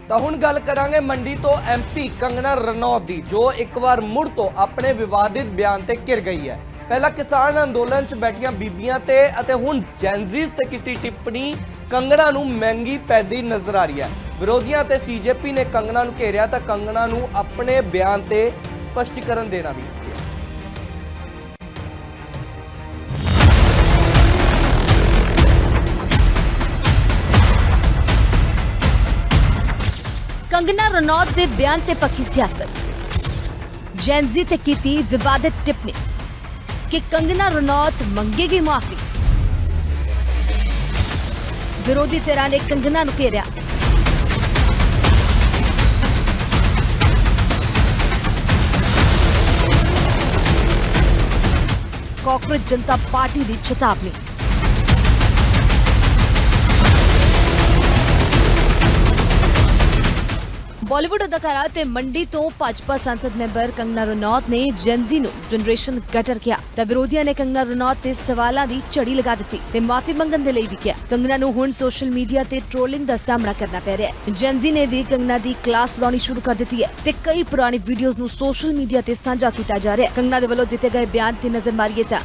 ਤਾਂ ਹੁਣ ਗੱਲ ਕਰਾਂਗੇ ਮੰਡੀ ਤੋਂ ਐਮਪੀ ਕੰਗਨਾ ਰਣੌਤ ਦੀ, ਜੋ ਇੱਕ ਵਾਰ ਮੁੜ ਤੋਂ ਆਪਣੇ ਵਿਵਾਦਿਤ ਬਿਆਨ ਤੇ ਘਿਰ ਗਈ ਹੈ। ਪਹਿਲਾਂ ਕਿਸਾਨ ਅੰਦੋਲਨ 'ਚ ਬੈਠੀਆਂ ਬੀਬੀਆਂ ਤੇ ਅਤੇ ਹੁਣ ਜੈਨਜ਼ੀਜ਼ ਤੇ ਕੀਤੀ ਟਿੱਪਣੀ ਕੰਗਨਾ ਨੂੰ ਮਹਿੰਗੀ ਪੈਦੀ ਨਜ਼ਰ ਆ ਰਹੀ ਹੈ। ਵਿਰੋਧੀਆਂ ਤੇ ਸੀਜੇਪੀ ਨੇ ਕੰਗਨਾ ਨੂੰ ਘੇਰਿਆ ਤਾਂ ਕੰਗਨਾ ਨੂੰ ਆਪਣੇ ਬਿਆਨ ਤੇ ਸਪਸ਼ਟੀਕਰਨ ਦੇਣਾ ਵੀ कंगना रनौत के बयान ते पक्की सियासत, जैनजी ते कीती विवादित टिप्पणी कि कंगना रनौत मंगेगी माफी। विरोधी धिरां ने कंगना नूं घेरिया। कांग्रेस जनता पार्टी की चेतावनी। बॉलीवुड अदाकारा ते मंडी तो भाजपा सांसद मैंबर कंगना रनौत ने जैनजी नूं जनरेशन गटर किया तां विरोधियों ने कंगना रनौत ते सवालां दी झड़ी लगा दित्ती ते माफी मंगण दे लई भी किया। कंगना नूं हुण सोशल मीडिया ते ट्रोलिंग दा सामना करना पै रिहा है। जैनजी ने भी कंगना दी क्लास लाउणी शुरू कर दित्ती है ते कई पुरानी वीडियोज़ नूं सोशल मीडिया ते साझा कीता जा रहा है। कंगना दे वल्लों दित्ते गए बयान ते नजर मारीए तां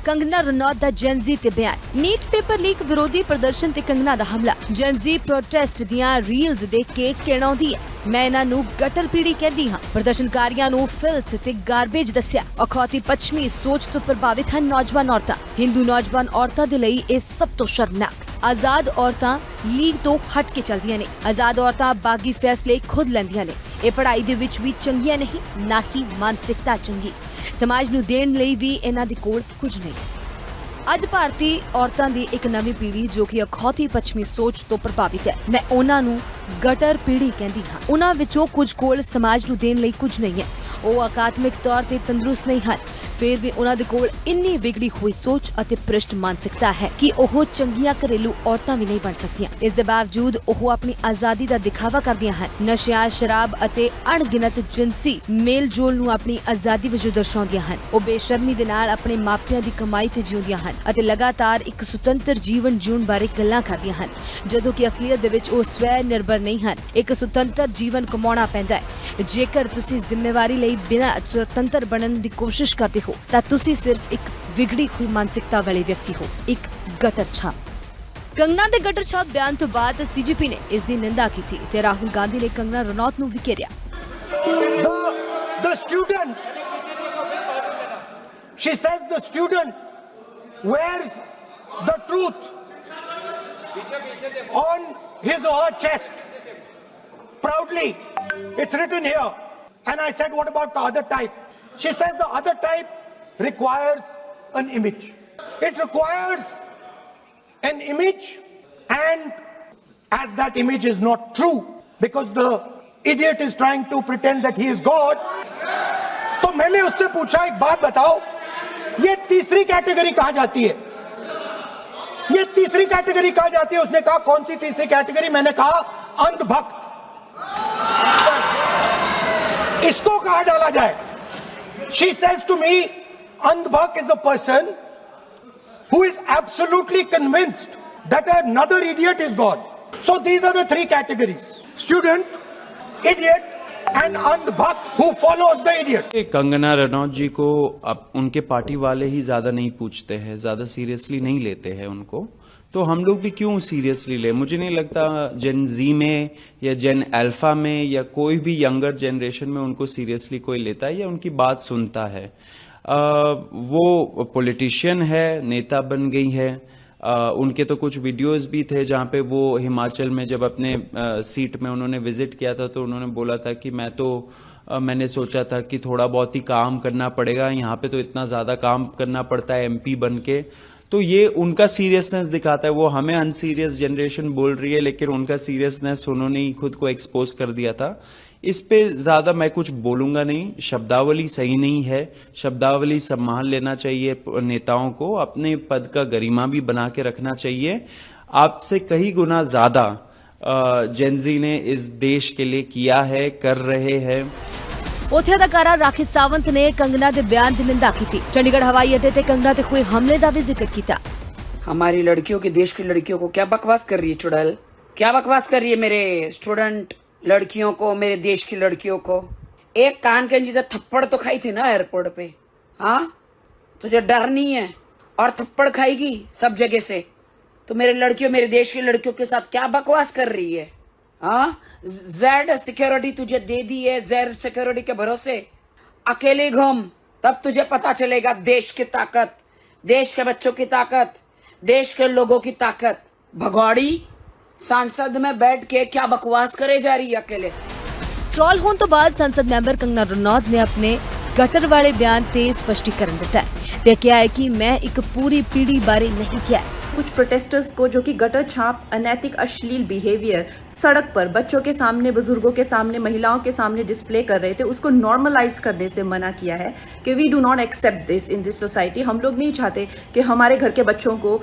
कंगना रनौत दा जैनजी ते बयान। नीट पेपर लीक विरोधी प्रदर्शन ते कंगना दा हमला। जैनजी प्रोटेस्ट दियां रील्स देख के कहणाउंदी है, मैं इन्हां नूं गटर पीड़ी कहदी हां। प्रदर्शनकारियां नूं फिल्थ ते गार्बेज दस्सिया। अखौती पश्चिमी सोच तो प्रभावित हैं नौजवान औरतां। हिंदू नौजवान औरतां दे लई इह सब तो शर्मनाक। आजाद औरतां लीग तो हट के चलदियां ने। आजाद औरतां बागी फैसले खुद लैंदियां ने। ਇਹ ਪੜ੍ਹਾਈ ਦੇ ਵਿੱਚ ਵੀ ਚੰਗੀਆਂ ਨਹੀਂ, ਨਾ ਕਿ ਮਾਨਸਿਕਤਾ ਚੰਗੀ। ਸਮਾਜ ਨੂੰ ਦੇਣ ਲਈ ਵੀ ਇਹਨਾਂ ਦੀ ਕੋਲ ਕੁਝ ਨਹੀਂ। ਅੱਜ ਭਾਰਤੀ ਔਰਤਾਂ ਦੀ ਇੱਕ ਨਵੀਂ ਪੀੜ੍ਹੀ ਜੋ ਕਿ ਅਖੌਤੀ ਪੱਛਮੀ ਸੋਚ ਤੋਂ ਪ੍ਰਭਾਵਿਤ ਹੈ, ਮੈਂ ਉਹਨਾਂ ਨੂੰ ਗਟਰ ਪੀੜ੍ਹੀ ਕਹਿੰਦੀ ਹਾਂ। ਉਹਨਾਂ ਵਿੱਚੋਂ ਕੁਝ ਕੋਲ ਸਮਾਜ ਨੂੰ ਦੇਣ ਲਈ ਕੁਝ ਨਹੀਂ ਹੈ। ਉਹ ਅਕਾਦਮਿਕ ਤੌਰ ਤੇ ਤੰਦਰੁਸਤ ਨਹੀਂ ਹਨ, ਫਿਰ ਵੀ ਉਹਨਾਂ ਦੇ ਕੋਲ ਇੰਨੀ ਵਿਗੜੀ ਹੋਈ ਸੋਚ ਅਤੇ ਭ੍ਰਿਸ਼ਟ ਮਾਨਸਿਕਤਾ ਹੈ ਕਿ ਉਹ ਚੰਗੀਆਂ ਘਰੇਲੂ ਔਰਤਾਂ ਵੀ ਨਹੀਂ ਬਣ ਸਕਦੀਆਂ। ਇਸ ਦੇ ਬਾਵਜੂਦ ਉਹ ਆਪਣੀ ਆਜ਼ਾਦੀ ਦਾ ਦਿਖਾਵਾ ਕਰਦੀਆਂ ਹਨ। ਨਸ਼ਿਆਂ, ਸ਼ਰਾਬ ਅਤੇ ਅਣਗਿਣਤ ਜਿਨਸੀ ਮੇਲ ਜੋਲ ਨੂੰ ਆਪਣੀ ਆਜ਼ਾਦੀ ਵਜੋਂ ਦਰਸਾਉਂਦੀਆਂ ਹਨ। ਉਹ ਬੇਸ਼ਰਮੀ ਦੇ ਨਾਲ ਆਪਣੇ ਮਾਪਿਆਂ ਦੀ ਕਮਾਈ ਤੇ ਜਿਉਂਦੀਆਂ ਹਨ ਅਤੇ ਲਗਾਤਾਰ ਇੱਕ ਸੁਤੰਤਰ ਜੀਵਨ ਜਿਉਣ ਬਾਰੇ ਗੱਲਾਂ ਕਰਦੀਆਂ ਹਨ, ਜਦੋਂ ਕਿ ਅਸਲੀਅਤ ਦੇ ਵਿੱਚ ਉਹ ਸਵੈ ਨਿਰਭਰ ਨਹੀਂ ਹਨ। ਇੱਕ ਸੁਤੰਤਰ ਜੀਵਨ ਕਮਾਉਣਾ ਪੈਂਦਾ ਹੈ। ਜੇਕਰ ਤੁਸੀਂ ਜ਼ਿੰਮੇਵਾਰੀ ਲਈ ਬਿਨਾਂ ਸੁਤੰਤਰ ਬਣਨ ਦੀ ਕੋਸ਼ਿਸ਼ ਕਰਦੇ ਹੋ ਤਾਂ ਤੁਸੀਂ ਸਿਰਫ ਇੱਕ ਵਿਗੜੀ ਹੋਈ ਮਾਨਸਿਕਤਾ ਵਾਲੇ ਵਿਅਕਤੀ ਹੋ, ਇੱਕ ਗਟਰ ਛਾਪ। ਕੰਗਨਾ ਦੇ ਗਟਰ ਛਾਪ ਬਿਆਨ ਤੋਂ ਬਾਅਦ ਸੀਜੇਪੀ ਨੇ ਇਸ ਦੀ ਨਿੰਦਾ ਕੀਤੀ ਤੇ ਰਾਹੁਲ ਗਾਂਧੀ ਨੇ ਕੰਗਨਾ ਰਣੌਤ ਨੂੰ ਵੀ ਘੇਰਿਆ। The student, she says the student wears the truth on his or her chest proudly. It's written here. And I said, what about the other type? She says the other type requires an image. It requires an image, and as that image is not true, because the idiot is trying to pretend that he is God, तो मैंने उससे पूछा, एक बात बताओ, ये तीसरी category कहाँ जाती है? ये तीसरी कैटेगरी कहाँ जाती है? उसने कहा कौन सी तीसरी कैटेगरी? मैंने कहा अंधभक्त। इसको कहाँ डाला जाए? She says to me, अंधभक्त is a person who is absolutely convinced that another idiot is God. So these are the three categories: student, idiot, and अंधभक्त who follows the idiot. Kangana Ranaut जी को अब उनके पार्टी वाले ही ज्यादा नहीं पूछते हैं, ज्यादा सीरियसली नहीं लेते हैं उनको, तो हम लोग भी क्यों सीरियसली ले? मुझे नहीं लगता जेन जी में या जेन अल्फा में या कोई भी यंगर जनरेशन में उनको सीरियसली कोई लेता है या उनकी बात सुनता है। वो पॉलिटिशियन है, नेता बन गई है। उनके तो कुछ वीडियोस भी थे जहां पे वो हिमाचल में जब अपने सीट में उन्होंने विजिट किया था तो उन्होंने बोला था कि मैंने सोचा था कि थोड़ा बहुत ही काम करना पड़ेगा, यहाँ पे तो इतना ज्यादा काम करना पड़ता है एमपी बन के। तो ये उनका सीरियसनेस दिखाता है। वो हमें अनसीरियस जनरेशन बोल रही है, लेकिन उनका सीरियसनेस उन्होंने ही खुद को एक्सपोज कर दिया था। इस पे ज्यादा मैं कुछ बोलूंगा नहीं। शब्दावली सही नहीं है, शब्दावली संभाल लेना चाहिए नेताओं को, अपने पद का गरिमा भी बना के रखना चाहिए। आपसे कई गुना ज्यादा जेनजी ने इस देश के लिए किया है, कर रहे हैं। ਉੱਥੇ ਅਦਾਕਾਰਾ ਰਾਖੀ ਸਾਵੰਤ ਨੇ ਕੰਗਨਾ ਦੇ ਬਿਆਨ ਦੀ ਨਿੰਦਾ ਕੀਤੀ। ਚੰਡੀਗੜ੍ਹ ਹਵਾਈ ਅੱਡੇ ਤੇ ਕੰਗਨਾ ਤੇ ਹੋਏ ਹਮਲੇ ਦਾ ਵੀ ਜ਼ਿਕਰ ਕੀਤਾ। हमारी लड़कियों की, देश की लड़कियों को क्या बकवास कर रही है चुड़ैल? क्या बकवास कर रही है मेरे स्टूडेंट लड़कियों को, मेरे देश की लड़कियों को। एक कान के नीचे थप्पड़ तो खाई थी ना एयरपोर्ट पे। हाँ, तुझे डर नहीं है और थप्पड़ खाएगी सब जगह से। तो मेरे लड़कियों, मेरे देश की लड़कियों के साथ क्या बकवास कर रही है? हाँ, जेड सिक्योरिटी तुझे दे दी है, जेड सिक्योरिटी के भरोसे अकेले घूम, तब तुझे पता चलेगा देश की ताकत, देश के बच्चों की ताकत, देश के लोगों की ताकत। भगौड़ी सांसद में बैठ के क्या बकवास करे जा रही है अकेले। ਟਰੋਲ ਹੋਣ ਤੋਂ ਬਾਅਦ ਸੰਸਦ ਮੈਂਬਰ ਕੰਗਨਾ ਰਣੌਤ ਨੇ ਆਪਣੇ ਗਟਰ ਵਾਲੇ ਬਿਆਨ ਤੇ ਸਪਸ਼ਟੀਕਰਨ ਦਿੱਤਾ ਹੈ ਤੇ ਕਿਹਾ ਹੈ ਕਿ ਮੈਂ ਇੱਕ ਪੂਰੀ ਪੀੜ੍ਹੀ ਬਾਰੇ ਨਹੀਂ ਕਿਹਾ। कुछ प्रोटेस्टर्स को जो कि गटर छाप, अनैतिक, अश्लील बिहेवियर सड़क पर बच्चों के सामने, बुजुर्गों के सामने, महिलाओं के सामने डिस्प्ले कर रहे थे, उसको नॉर्मलाइज करने से मना किया है कि we do not accept this in this society. हम लोग नहीं चाहते कि हमारे घर के बच्चों को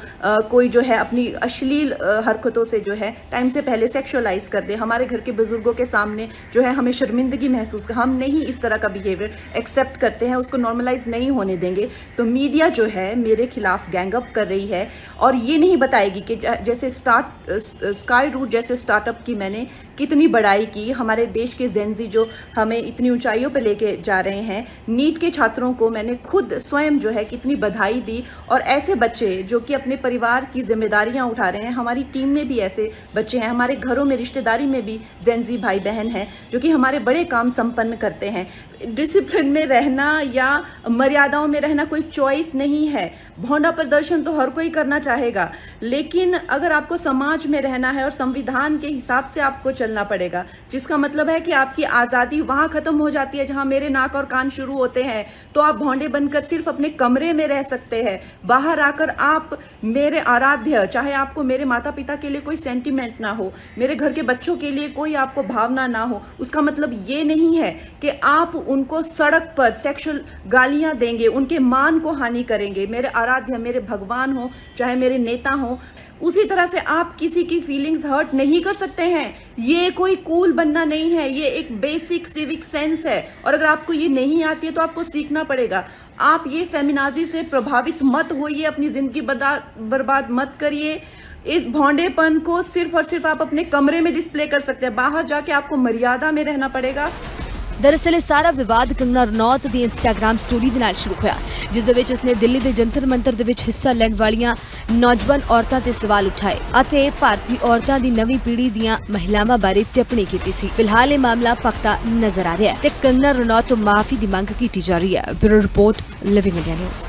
कोई जो है अपनी अश्लील हरकतों से जो है टाइम से पहले सेक्सुअलाइज कर दे। हमारे घर के बुजुर्गों के सामने जो है हमें शर्मिंदगी महसूस कर, हम नहीं इस तरह का बिहेवियर एक्सेप्ट करते हैं, उसको नॉर्मलाइज नहीं होने देंगे। तो मीडिया जो है मेरे खिलाफ गैंगअप कर रही है और ये नहीं बताएगी कि जैसे स्काई रूट जैसे स्टार्टअप की मैंने कितनी बड़ाई की, हमारे देश के जेनजी जो हमें इतनी ऊंचाइयों पर लेके जा रहे हैं, नीट के छात्रों को मैंने खुद स्वयं जो है कितनी बधाई दी। और ऐसे बच्चे जो कि अपने परिवार की जिम्मेदारियां उठा रहे हैं, हमारी टीम में भी ऐसे बच्चे हैं, हमारे घरों में रिश्तेदारी में भी जेनजी भाई बहन हैं जो कि हमारे बड़े काम संपन्न करते हैं। डिसिप्लिन में रहना या मर्यादाओं में रहना कोई चॉइस नहीं है। भौंडा प्रदर्शन तो हर कोई करना चाहेगा, लेकिन अगर आपको समाज में रहना है और संविधान के हिसाब से आपको चलना पड़ेगा, जिसका मतलब है कि आपकी आज़ादी वहाँ ख़त्म हो जाती है जहाँ मेरे नाक और कान शुरू होते हैं। तो आप भौंडे बनकर सिर्फ अपने कमरे में रह सकते हैं। बाहर आकर आप मेरे आराध्य, चाहे आपको मेरे माता पिता के लिए कोई सेंटिमेंट ना हो, मेरे घर के बच्चों के लिए कोई आपको भावना ना हो, उसका मतलब ये नहीं है कि आप उनको सड़क पर सेक्सुअल गालियाँ देंगे, उनके मान को हानि करेंगे। मेरे आराध्य, मेरे भगवान हो, चाहे मेरे नेता हो, उसी तरह से आप किसी की फीलिंग्स हर्ट नहीं कर सकते हैं। ये कोई कूल बनना नहीं है, ये एक बेसिक सिविक सेंस है और अगर आपको ये नहीं आती है तो आपको सीखना पड़ेगा। आप ये फेमिनाजी से प्रभावित मत होइए, अपनी ज़िंदगी बर्बाद मत करिए। इस भौंडेपन को सिर्फ और सिर्फ आप अपने कमरे में डिस्प्ले कर सकते हैं, बाहर जाके आपको मर्यादा में रहना पड़ेगा। ਦਰਅਸਲ ਇਹ ਸਾਰਾ ਵਿਵਾਦ ਕੰਗਨਾ ਰਣੌਤ ਦੀ ਇੰਸਟਾਗ੍ਰਾਮ ਸਟੋਰੀ ਦੇ ਨਾਲ ਸ਼ੁਰੂ ਹੋਇਆ, ਜਿਸ ਦੇ ਵਿੱਚ ਉਸਨੇ ਦਿੱਲੀ ਦੇ ਜੰਤਰ ਮੰਤਰ ਦੇ ਵਿੱਚ ਹਿੱਸਾ ਲੈਣ ਵਾਲੀਆਂ ਨੌਜਵਾਨ ਔਰਤਾਂ ਤੇ ਸਵਾਲ ਉਠਾਏ ਅਤੇ ਭਾਰਤੀ ਔਰਤਾਂ ਦੀ ਨਵੀਂ ਪੀੜ੍ਹੀ ਦੀਆਂ ਮਹਿਲਾਵਾਂ ਬਾਰੇ ਟਿੱਪਣੀ ਕੀਤੀ ਸੀ। ਫਿਲਹਾਲ ਇਹ ਮਾਮਲਾ ਭਖਦਾ ਨਜ਼ਰ ਆ ਰਿਹਾ ਹੈ ਤੇ ਕੰਗਨਾ ਰਣੌਤ ਤੋਂ ਮਾਫੀ ਦੀ ਮੰਗ ਕੀਤੀ ਜਾ ਰਹੀ ਹੈ। Bureau report, living India news.